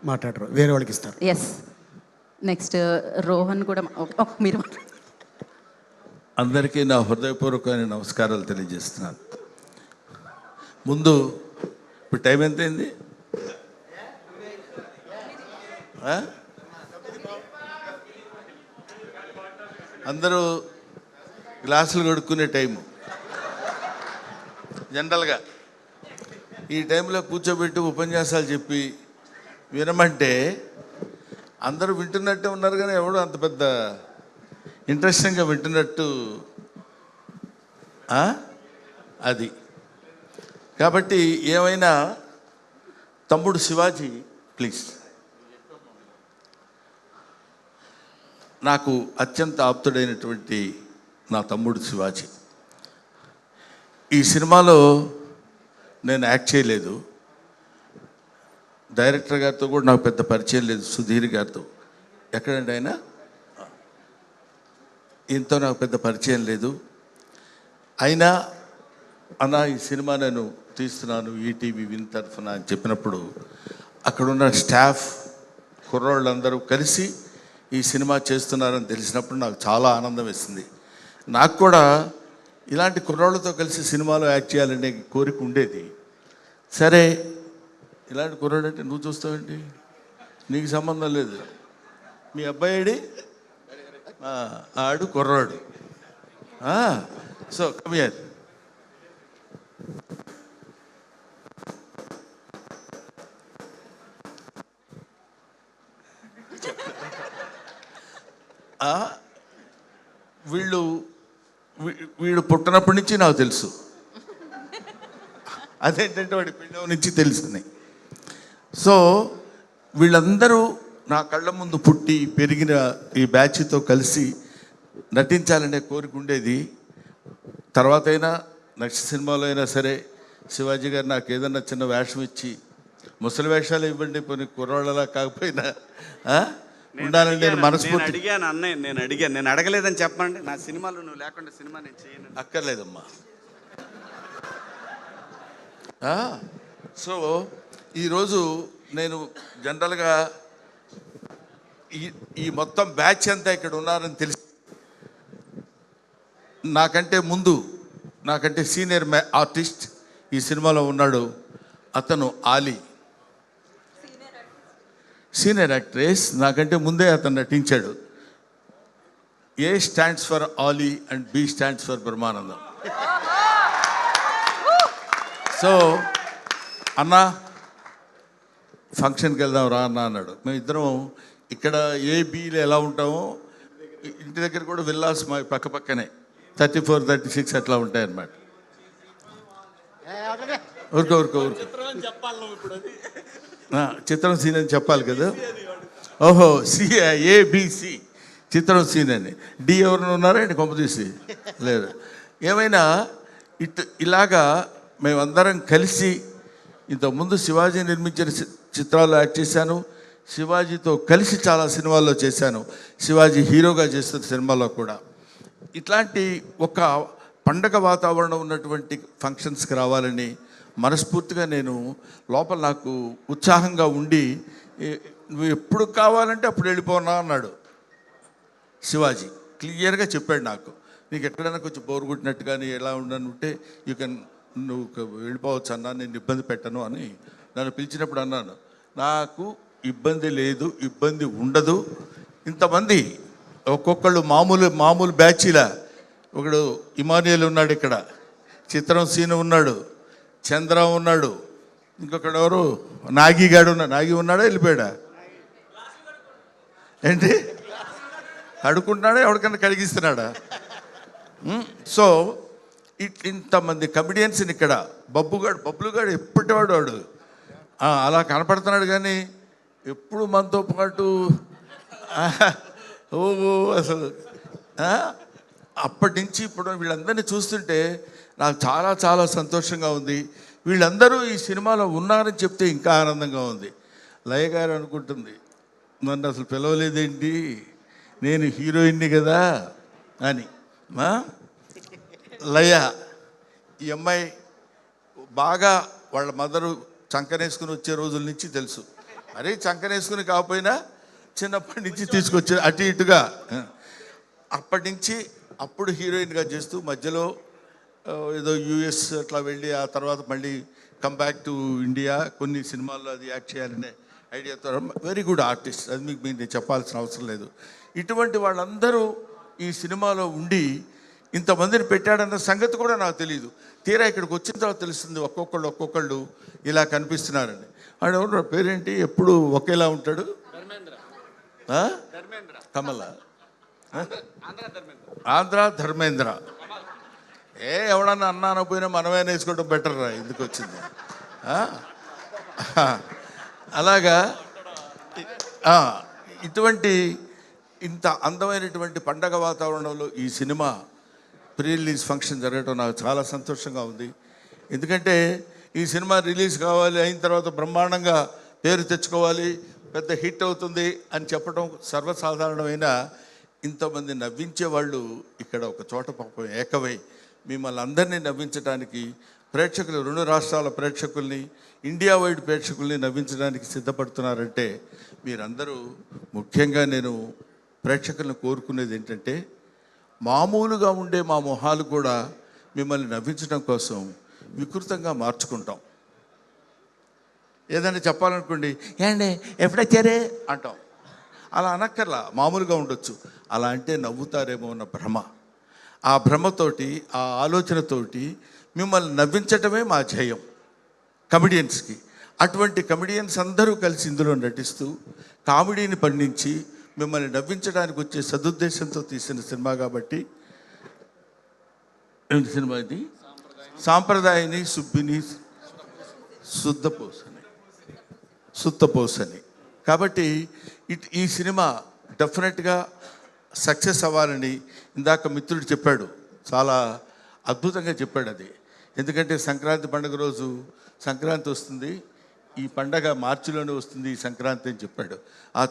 మాట్లాడరు, వేరే వాళ్ళకి ఇస్తారు. ఎస్, నెక్స్ట్ రోహన్ కూడా మీరు. అందరికీ నా హృదయపూర్వకమైన నమస్కారాలు తెలియజేస్తున్నాను. ముందు ఇప్పుడు టైం ఎంత అయింది? అందరూ గ్లాసులు కొడుక్కునే టైము. జనరల్గా ఈ టైంలో కూర్చోబెట్టి ఉపన్యాసాలు చెప్పి వినమంటే అందరూ వింటున్నట్టే ఉన్నారు, కానీ ఎవడో అంత పెద్ద ఇంట్రెస్టింగ్గా వింటున్నట్టు అది. కాబట్టి ఏమైనా తమ్ముడు శివాజీ ప్లీజ్. నాకు అత్యంత ఆప్తుడైనటువంటి నా తమ్ముడు శివాజీ. ఈ సినిమాలో నేను యాక్ట్ చేయలేదు, డైరెక్టర్ గారితో కూడా నాకు పెద్ద పరిచయం లేదు, సుధీర్ గారితో. ఎక్కడండి ఆయన? ఇంతో నాకు పెద్ద పరిచయం లేదు. అయినా అన్న ఈ సినిమా నేను తీస్తున్నాను ఈటీవీ విన్ తరఫున అని చెప్పినప్పుడు అక్కడున్న స్టాఫ్ కుర్రోళ్ళందరూ కలిసి ఈ సినిమా చేస్తున్నారని తెలిసినప్పుడు నాకు చాలా ఆనందం వేసింది. నాకు కూడా ఇలాంటి కుర్రోళ్ళతో కలిసి సినిమాలో యాక్ట్ చేయాలనే కోరిక ఉండేది. సరే, ఇలాంటి కుర్రాడు అంటే నువ్వు చూస్తావేంటి, నీకు సంబంధం లేదు, మీ అబ్బాయిడి ఆడు కుర్రాడు. So come here. వీడు పుట్టినప్పటి నుంచి నాకు తెలుసు. అదేంటంటే వాడి పిండం నుంచి తెలుసున్నాయి. సో వీళ్ళందరూ నా కళ్ళ ముందు పుట్టి పెరిగిన ఈ బ్యాచ్తో కలిసి నటించాలనే కోరిక ఉండేది. తర్వాత అయినా నెక్స్ట్ సినిమాలో అయినా సరే శివాజీ గారు నాకు ఏదన్నా చిన్న వేషం ఇచ్చి, ముసలి వేషాలు ఇవ్వండి, కొన్ని కుర్రాళ్ళలా కాకపోయినా ఉండాలని నేను మనస్ఫూర్తి అడిగాను. అన్నయ్య నేను అడగలేదని చెప్పండి. నా సినిమాలో నువ్వు లేకుండా సినిమా నేను చేయను. అక్కర్లేదమ్మా. సో ఈరోజు నేను జనరల్గా ఈ మొత్తం బ్యాచ్ అంతా ఇక్కడ ఉన్నారని తెలిసి, నాకంటే ముందు నాకంటే సీనియర్ ఆర్టిస్ట్ ఈ సినిమాలో ఉన్నాడు. అతను ఆలీ, సీనియర్ యాక్ట్రెస్. నాకంటే ముందే అతను నటించాడు. A stands for Ali and B stands for Brahmanandam. So అన్న ఫంక్షన్కి వెళ్దాం రా అన్న అన్నాడు. మేము ఇద్దరం ఇక్కడ ఏబీలో ఎలా ఉంటామో ఇంటి దగ్గర కూడా విల్లాస్ మా పక్క పక్కనే 34, 36 అట్లా ఉంటాయన్నమాట. ఊరుకో చిత్రం సీన్ అని చెప్పాలి కదా. ఓహో, ఏబిసి చిత్రం సీన్ అని. డి ఎవరైనా ఉన్నారా అండి? కొంప తీసి లేదు. ఏమైనా ఇలాగా మేమందరం కలిసి ఇంతకుముందు శివాజీ నిర్మించిన చిత్రాల్లో యాక్ట్ చేశాను. శివాజీతో కలిసి చాలా సినిమాల్లో చేశాను. శివాజీ హీరోగా చేస్తున్న సినిమాలో కూడా. ఇట్లాంటి ఒక పండగ వాతావరణం ఉన్నటువంటి ఫంక్షన్స్కి రావాలని మనస్ఫూర్తిగా నేను లోపల నాకు ఉత్సాహంగా ఉండి, నువ్వు ఎప్పుడు కావాలంటే అప్పుడు వెళ్ళిపోనా అన్నాడు శివాజీ. క్లియర్గా చెప్పాడు నాకు. నీకు ఎక్కడైనా కొంచెం బోర్ కొట్టినట్టు కానీ ఎలా ఉండనుంటే నువ్వు వెళ్ళిపోవచ్చు అన్నా, నేను ఇబ్బంది పెట్టను అని నన్ను పిలిచినప్పుడు అన్నాను. నాకు ఇబ్బంది లేదు, ఇబ్బంది ఉండదు. ఇంతమంది ఒక్కొక్కళ్ళు మామూలు బ్యాచీలా. ఒకడు ఇమానియల్ ఉన్నాడు, ఇక్కడ చిత్రం సీను ఉన్నాడు, చంద్ర ఉన్నాడు, ఇంకొకడు ఎవరు నాగిగాడు ఉన్నాడు. నాగి ఉన్నాడా వెళ్ళిపోయాడా ఏంటి? అడుకుంటున్నాడా ఎవరికన్నా కడిగిస్తున్నాడా? సో ఇంతమంది కమిడియన్స్ని ఇక్కడ బబ్లుగాడు ఎప్పటివాడు వాడు అలా కనపడుతున్నాడు, కానీ ఎప్పుడు మనతో పాటు అసలు అప్పటి నుంచి ఇప్పుడు వీళ్ళందరినీ చూస్తుంటే నాకు చాలా చాలా సంతోషంగా ఉంది. వీళ్ళందరూ ఈ సినిమాలో ఉన్నారని చెప్తే ఇంకా ఆనందంగా ఉంది. లయ గారు అనుకుంటుంది, నన్ను అసలు పిలవలేదేంటి, నేను హీరోయిన్ని కదా అని. లయ ఈ అమ్మాయి బాగా వాళ్ళ మదరు చంకనేసుకుని వచ్చే రోజుల నుంచి తెలుసు. మరీ చంకనేసుకుని కాకపోయినా చిన్నప్పటి నుంచి తీసుకొచ్చే అటు ఇటుగా. అప్పటి నుంచి అప్పుడు హీరోయిన్గా చేస్తూ మధ్యలో ఏదో యూఎస్ అట్లా వెళ్ళి ఆ తర్వాత మళ్ళీ కమ్ బ్యాక్ టు ఇండియా, కొన్ని సినిమాల్లో అది యాక్ట్ చేయాలనే ఐడియాతో వెరీ గుడ్ ఆర్టిస్ట్. అది మీకు నేను చెప్పాల్సిన అవసరం లేదు. ఇటువంటి వాళ్ళందరూ ఈ సినిమాలో ఉండి ఇంతమందిని పెట్టాడన్న సంగతి కూడా నాకు తెలియదు. తీరా ఇక్కడికి వచ్చిన తర్వాత తెలుస్తుంది ఒక్కొక్కళ్ళు ఇలా కనిపిస్తున్నారని. ఆయన ఎవరు పేరేంటి, ఎప్పుడు ఒకేలా ఉంటాడు? కమల, ఆంధ్ర ధర్మేంద్ర. ఎవడన్నా అన్నా పోయినా మనమే వేసుకోవడం బెటర్ రా, ఎందుకు వచ్చింది. అలాగా ఇటువంటి ఇంత అందమైనటువంటి పండగ వాతావరణంలో ఈ సినిమా ప్రీ రిలీజ్ ఫంక్షన్ జరగడం నాకు చాలా సంతోషంగా ఉంది. ఎందుకంటే ఈ సినిమా రిలీజ్ కావాలి, అయిన తర్వాత బ్రహ్మాండంగా పేరు తెచ్చుకోవాలి, పెద్ద హిట్ అవుతుంది అని చెప్పడం సర్వసాధారణమైన, ఇంతమంది నవ్వించే వాళ్ళు ఇక్కడ ఒక చోట పాపం ఏకమై మిమ్మల్ని అందరినీ నవ్వించడానికి, ప్రేక్షకులు 2 రాష్ట్రాల ప్రేక్షకుల్ని, ఇండియా వైడ్ ప్రేక్షకుల్ని నవ్వించడానికి సిద్ధపడుతున్నారంటే మీరందరూ, ముఖ్యంగా నేను ప్రేక్షకులను కోరుకునేది ఏంటంటే, మామూలుగా ఉండే మా మొహాలు కూడా మిమ్మల్ని నవ్వించడం కోసం వికృతంగా మార్చుకుంటాం. ఏదైనా చెప్పాలనుకోండి, ఏండి ఎప్పుడొచ్చారే అంటాం. అలా అనక్కర్లా, మామూలుగా ఉండొచ్చు. అలా అంటే నవ్వుతారేమో అన్న భ్రమ, ఆ భ్రమతోటి, ఆ ఆలోచనతోటి మిమ్మల్ని నవ్వించటమే మా ధ్యేయం కమెడియన్స్కి. అటువంటి కమెడియన్స్ అందరూ కలిసి ఇందులో నటిస్తూ కామెడీని పండించి మిమ్మల్ని నవ్వించడానికి వచ్చే సదుద్దేశంతో తీసిన సినిమా కాబట్టి, ఏంటి సినిమా ఇది? సాంప్రదాయని సుబ్బిని సుత్తపోసని. కాబట్టి ఈ సినిమా డెఫినెట్గా సక్సెస్ అవ్వాలని ఇందాక మిత్రుడు చెప్పాడు, చాలా అద్భుతంగా చెప్పాడు అది. ఎందుకంటే సంక్రాంతి పండుగ రోజు, సంక్రాంతి వస్తుంది, ఈ పండగ మార్చిలోనే వస్తుంది ఈ సంక్రాంతి అని చెప్పాడు.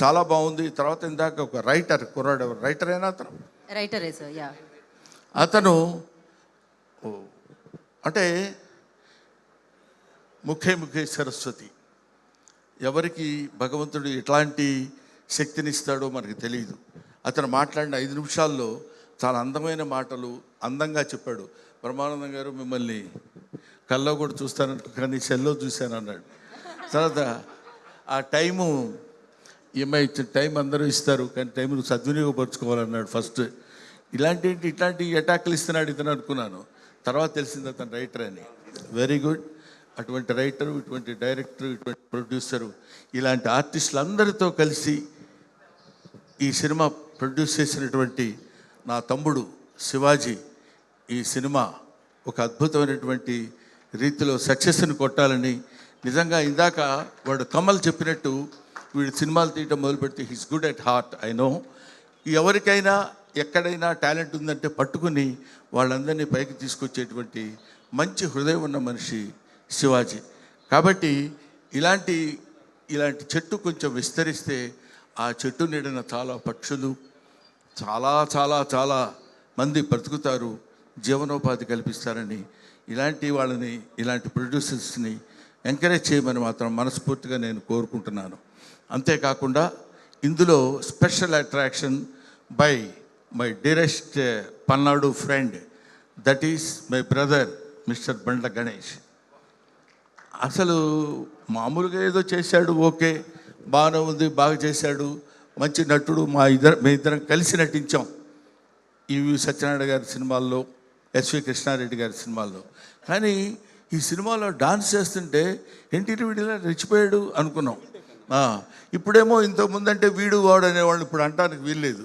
చాలా బాగుంది. తర్వాత ఇందాక ఒక రైటర్ కుర్రాడు, రైటర్ అయినా అతను, రైటరే సార్, యా. అతను అంటే ముఖే సరస్వతి, ఎవరికి భగవంతుడు ఎట్లాంటి శక్తినిస్తాడో మనకు తెలియదు. అతను మాట్లాడిన 5 నిమిషాల్లో చాలా అందమైన మాటలు అందంగా చెప్పాడు. బ్రహ్మానందం గారు మిమ్మల్ని కల్లో కూడా చూస్తాను కానీ సెల్లో చూశాను అన్నాడు. తర్వాత ఆ టైము ఇచ్చిన టైం అందరూ ఇస్తారు కానీ టైంను సద్వినియోగపరుచుకోవాలన్నాడు ఫస్ట్. ఇట్లాంటి అటాక్లు ఇస్తున్నాడు ఇతను అనుకున్నాను. తర్వాత తెలిసింది అతను రైటర్ అని. Very good. అటువంటి రైటరు, ఇటువంటి డైరెక్టరు, ఇటువంటి ప్రొడ్యూసరు, ఇలాంటి ఆర్టిస్టులు అందరితో కలిసి ఈ సినిమా ప్రొడ్యూస్ చేసినటువంటి నా తమ్ముడు శివాజీ ఈ సినిమా ఒక అద్భుతమైనటువంటి రీతిలో సక్సెస్ని కొట్టాలని, నిజంగా ఇందాక వాడు కమల్ చెప్పినట్టు వీడు సినిమాలు తీయటం మొదలుపెడితే he's good at heart. I know. ఎవరికైనా ఎక్కడైనా టాలెంట్ ఉందంటే పట్టుకుని వాళ్ళందరినీ పైకి తీసుకొచ్చేటువంటి మంచి హృదయం ఉన్న మనిషి శివాజీ. కాబట్టి ఇలాంటి చెట్టు కొంచెం విస్తరిస్తే ఆ చెట్టు నీడన చాలా పక్షులు, చాలా చాలా చాలా మంది బ్రతుకుతారు, జీవనోపాధి కల్పిస్తారని ఇలాంటి ప్రొడ్యూసర్స్ని ఎంకరేజ్ చేయమని మాత్రం మనస్ఫూర్తిగా నేను కోరుకుంటున్నాను. అంతేకాకుండా ఇందులో special attraction by my dearest Palnadu friend, that is my brother mister Bandla Ganesh. అసలు మామూలుగా ఏదో చేశాడు, ఓకే బాగానే ఉంది, బాగా చేశాడు, మంచి నటుడు. మీ ఇద్దరం కలిసి నటించాం ఈవి సత్యనారాయణ గారి సినిమాల్లో, ఎస్వి కృష్ణారెడ్డి గారి సినిమాల్లో. కానీ ఈ సినిమాలో డాన్స్ చేస్తుంటే ఎన్టీఆర్ వీడిలా రెచ్చిపోయాడు అనుకున్నాం. ఇప్పుడేమో ఇంతకుముందంటే వీడు వాడు అనేవాళ్ళు ఇప్పుడు అంటానికి వీల్లేదు.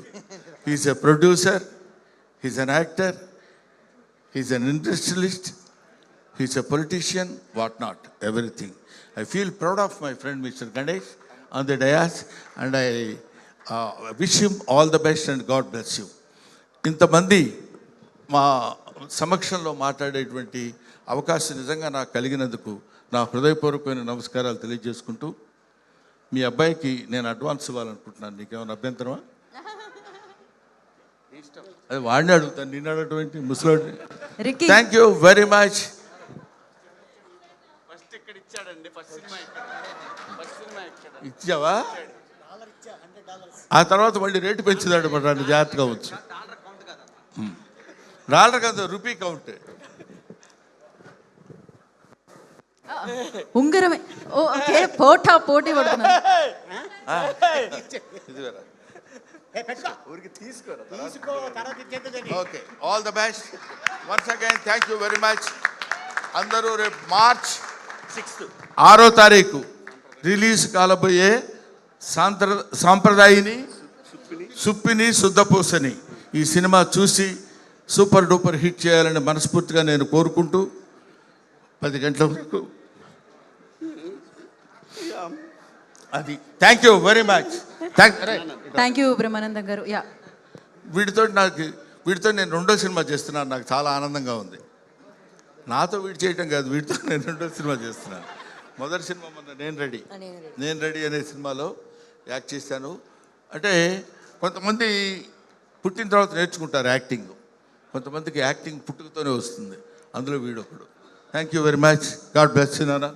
He's a producer, he's an actor, he's an industrialist, he's a politician, what not, everything. I feel proud of my friend Mr. Ganesh on the dais and I wish him all the best and God bless you. ఇంతమంది మా సమక్షంలో మాట్లాడేటువంటి అవకాశం నిజంగా నాకు కలిగినందుకు నా హృదయపూర్వకమైన నమస్కారాలు తెలియజేసుకుంటూ, మీ అబ్బాయికి నేను అడ్వాన్స్ ఇవ్వాలనుకుంటున్నాను. నీకేమైనా అభ్యంతరమా? అది వాడిని అడుగుతాను, నిన్ను అడగటువంటి ముసలోడిని. Thank you very much. First ఇక్కడ ఇచ్చాడండి, ఫస్ట్ సినిమా ఇక్కడ. ఇచ్చావా? ఆ తర్వాత మళ్ళీ రేటు పెంచుదాడు మరి నన్ను జాగ్రత్తగా వచ్చు. డాలర్ కాదు, రూపీ కౌంట్. ఉంగరమే. ఓకే, పోటీ పడుతున్నారు. Okay, all the best once again. Thank you very much. అందరూ రేపు మార్చ్ 6వ తారీఖు రిలీజ్ కాలబోయే సాంప్రదాయిని సుప్పిని శుద్ధపూసని ఈ సినిమా చూసి సూపర్ డూపర్ హిట్ చేయాలని మనస్ఫూర్తిగా నేను కోరుకుంటూ 10 గంటల వరకు అది. Thank you very much. Thank you Brahmanandam గారు. యా, వీటితో నేను 2వ సినిమా చేస్తున్నాను. నాకు చాలా ఆనందంగా ఉంది. నాతో వీడు చేయటం కాదు, వీటితో నేను 2వ సినిమా చేస్తున్నాను. మొదటి సినిమా మొన్న నేను రెడీ అనే సినిమాలో యాక్ట్ చేశాను. అంటే కొంతమంది పుట్టిన తర్వాత నేర్చుకుంటారు యాక్టింగ్, కొంతమందికి యాక్టింగ్ పుట్టుకతోనే వస్తుంది. అందులో వీడొకడు. Thank you very much. God bless you నాన్న.